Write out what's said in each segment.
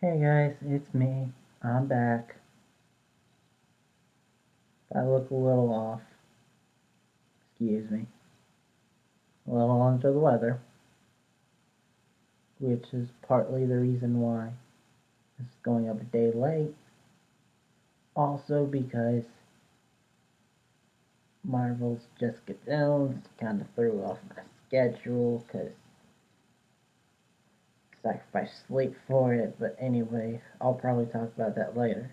Hey guys, it's me. I'm back. I look a little off. Excuse me. A little under the weather, which is partly the reason why this is going up a day late. Also because Marvel's Jessica Jones kind of threw off my schedule because sacrificed sleep for it. But anyway, I'll probably talk about that later.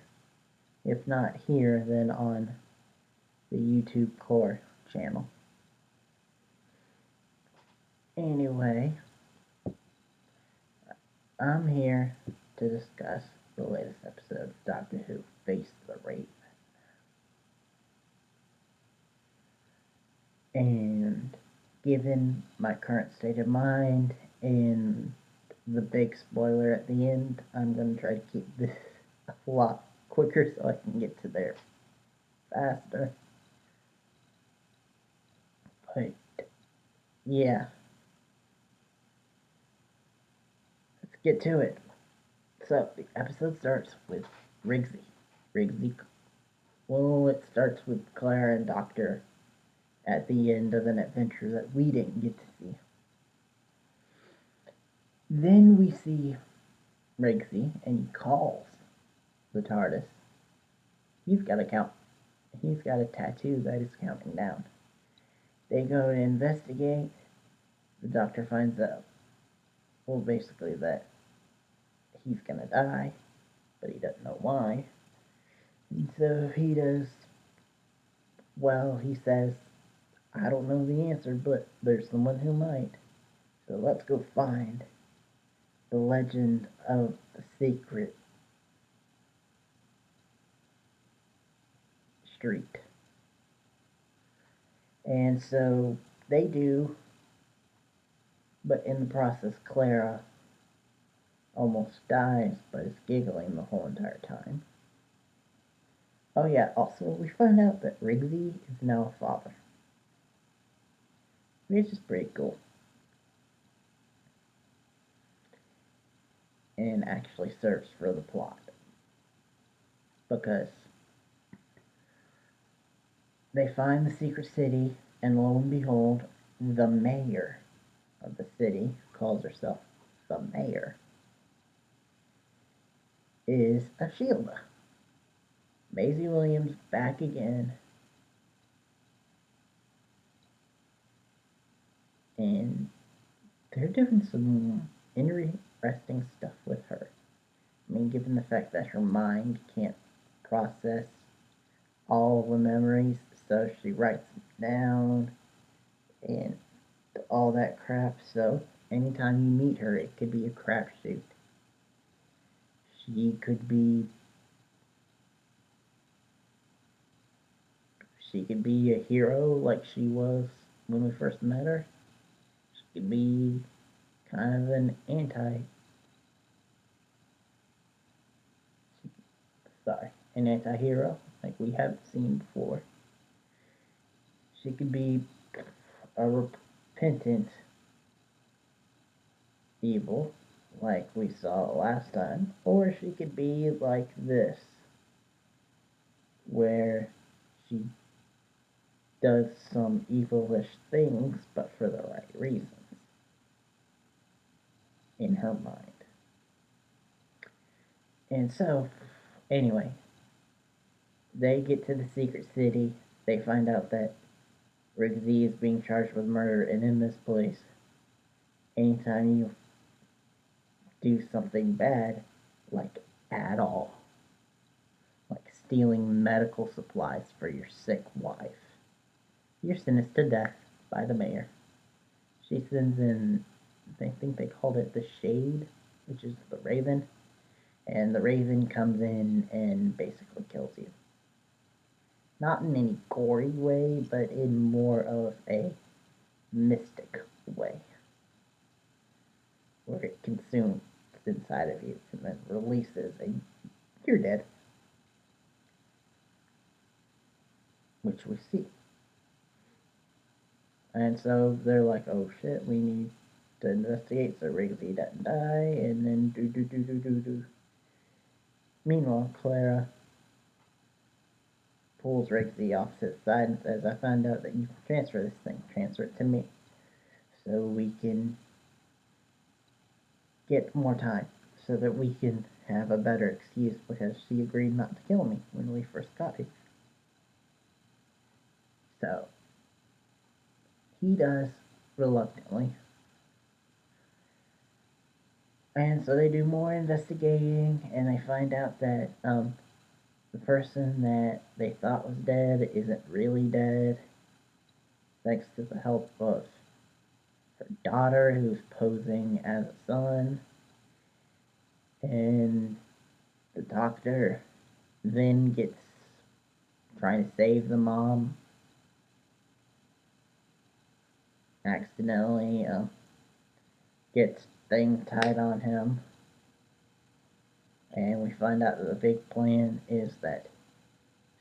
If not here, then on the YouTube Core channel. Anyway, I'm here to discuss the latest episode of Doctor Who, Face the Raven. And given my current state of mind and the big spoiler at the end, I'm going to try to keep this a lot quicker so I can get to there faster. But yeah, let's get to it. So the episode starts with Rigsy. Rigsy, well, it starts with Clara and Doctor at the end of an adventure that we didn't get to see. Then we see Rigsy and he calls the TARDIS. He's got a count. He's got a tattoo that is counting down. They go to investigate. The doctor finds out, well, basically that he's gonna die, but he doesn't know why. And so he does, well, he says, I don't know the answer, but there's someone who might. So let's go find the legend of the secret street. And so they do, but in the process, Clara almost dies, but is giggling the whole entire time. Oh yeah, also we find out that Rigsy is now a father, which is pretty cool, and actually serves for the plot because they find the secret city, and lo and behold, the mayor of the city, who calls herself the mayor, is Ashilda. Maisie Williams back again, and they're doing some interesting stuff with her. I mean, given the fact that her mind can't process all the memories, so she writes them down and all that crap. So anytime you meet her, it could be a crapshoot. She could be she could be a hero like she was when we first met her. She could be kind of an anti-hero like we haven't seen before. She could be a repentant evil like we saw last time, or she could be like this, where she does some evilish things, but for the right reasons in her mind. And so, anyway, they get to the secret city. They find out that Rigsy is being charged with murder, and in this place, anytime you do something bad, like at all, like stealing medical supplies for your sick wife, you're sentenced to death by the mayor. She sends in, I think they called it the Shade, which is the Raven, and the Raven comes in and basically kills you. Not in any gory way, but in more of a mystic way, where it consumes inside of you and then releases, and you're dead, which we see. And so they're like, oh shit, we need to investigate so Rigsy doesn't die, and then do do do do do do. Meanwhile, Clara pulls Rick to the opposite side and says, I found out that you can transfer this thing. Transfer it to me. So we can get more time. So that we can have a better excuse because she agreed not to kill me when we first got here. So he does reluctantly. And so they do more investigating and they find out that the person that they thought was dead isn't really dead, thanks to the help of her daughter who's posing as a son. And the doctor then gets trying to save the mom, accidentally gets things tied on him, and we find out that the big plan is that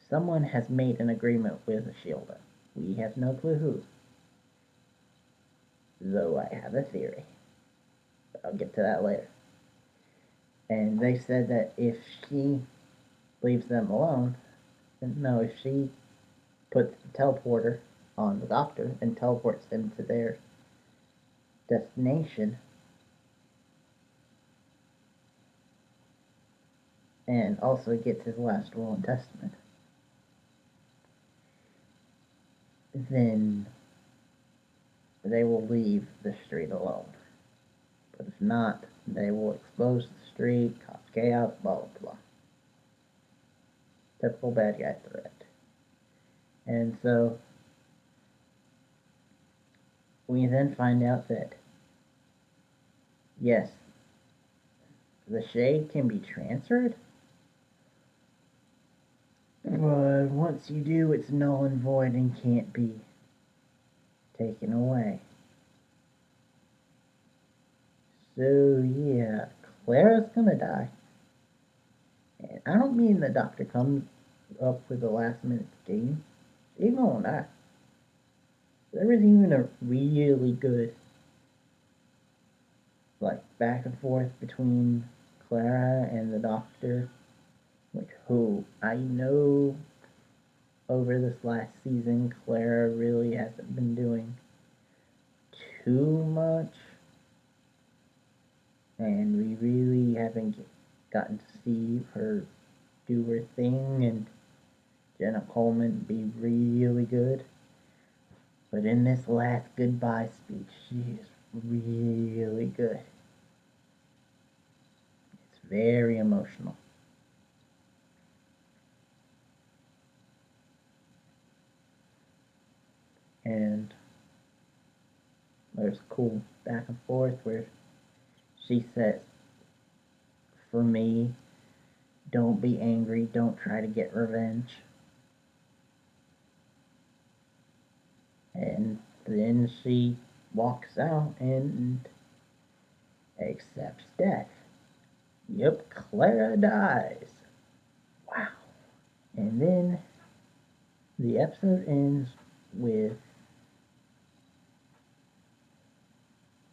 someone has made an agreement with Ashildr. We have no clue who, though I have a theory. But I'll get to that later. And they said that if she leaves them alone, no, if she puts the teleporter on the doctor and teleports them to their destination, and also gets his last will and testament, then they will leave the street alone. But if not, they will expose the street, cause chaos, blah blah blah. Typical bad guy threat. And so we then find out that yes, the shade can be transferred, but once you do, it's null and void and can't be taken away. So yeah, Clara's gonna die. And I don't mean the doctor comes up with a last minute scheme. She's gonna die. There was even a really good like back and forth between Clara and the doctor, like who I know over this last season Clara really hasn't been doing too much, and we really haven't gotten to see her do her thing and Jenna Coleman be really good. But in this last goodbye speech, she is really good. It's very emotional. And there's cool back and forth where she says, for me, don't be angry, don't try to get revenge. And then she walks out and accepts death. Yep, Clara dies. Wow. And then the episode ends with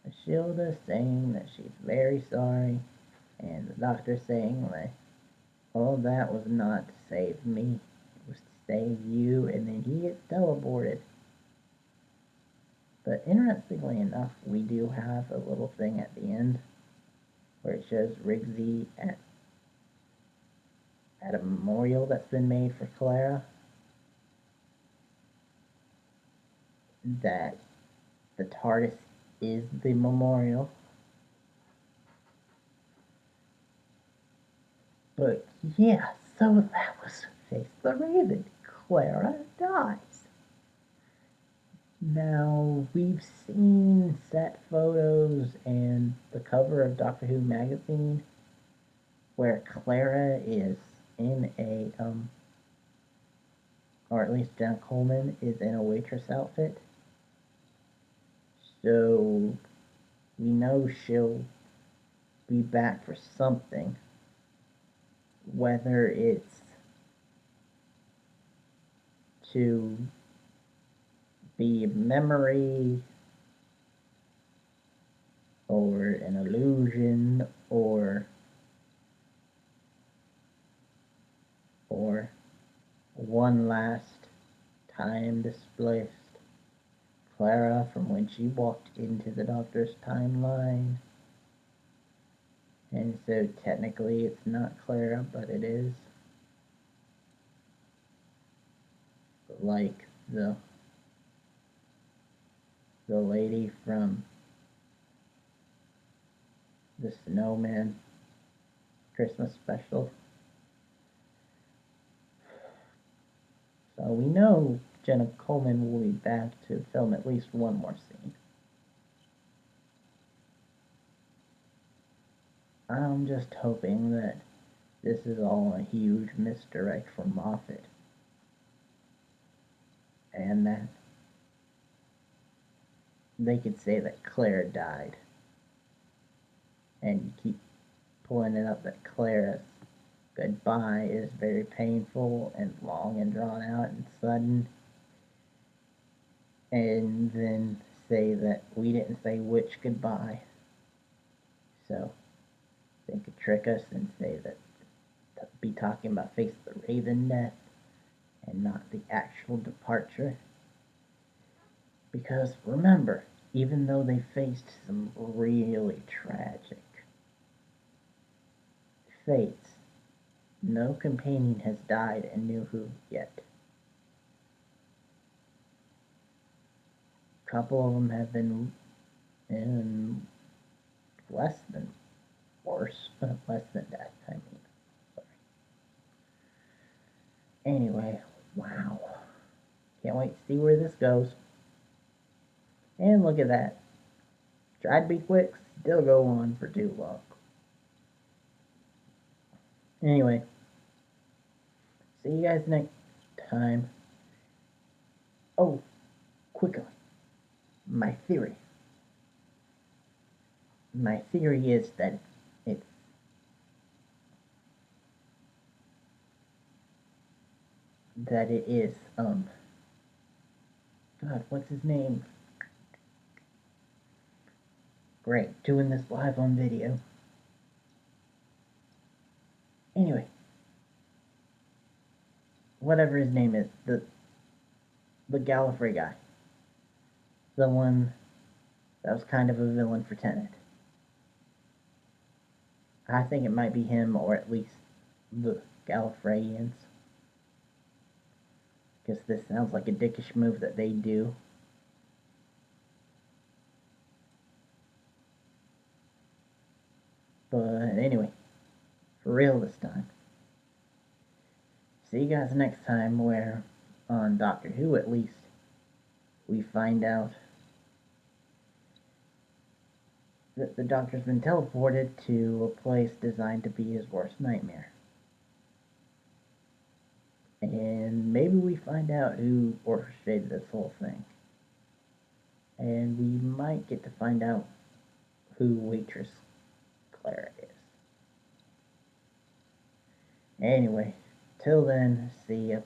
Ashildr saying that she's very sorry, and the doctor saying that all that was not to save me, it was to save you, and then he gets teleported. But interestingly enough, we do have a little thing at the end where it shows Rigsy at a memorial that's been made for Clara, that the TARDIS is the memorial. But yeah, so that was Face the Raven. Clara dies. Now, we've seen set photos and the cover of Doctor Who magazine where Clara is in a, or at least Jenna Coleman is in a waitress outfit. So, we know she'll be back for something. Whether it's to be a memory or an illusion or one last time displaced Clara from when she walked into the Doctor's timeline. And so technically it's not Clara, but it is. Like the lady from the Snowman Christmas special. So we know Jenna Coleman will be back to film at least one more scene. I'm just hoping that this is all a huge misdirect from Moffat. And that they could say that Claire died. And you keep pulling it up that Clara's goodbye is very painful and long and drawn out and sudden. And then say that we didn't say which goodbye. So they could trick us and say that be talking about Face the Raven death and not the actual departure. Because remember, even though they faced some really tragic fates, no companion has died in New Who yet. A couple of them have been in less than worse, less than death, I mean. Sorry. Anyway, wow. Can't wait to see where this goes. And look at that. Tried to be quick, still go on for too long. Anyway, see you guys next time. Oh, quickly. My theory. My theory is that it's it is God, what's his name? Great, doing this live on video. Anyway, whatever his name is, the Gallifrey guy, the one that was kind of a villain for Tenet. I think it might be him, or at least the Gallifreyans, because this sounds like a dickish move that they do. But anyway, for real this time. See you guys next time, where on Doctor Who at least we find out that the Doctor's been teleported to a place designed to be his worst nightmare. And maybe we find out who orchestrated this whole thing. And we might get to find out who Waitress Clara is. Anyway, till then, see ya.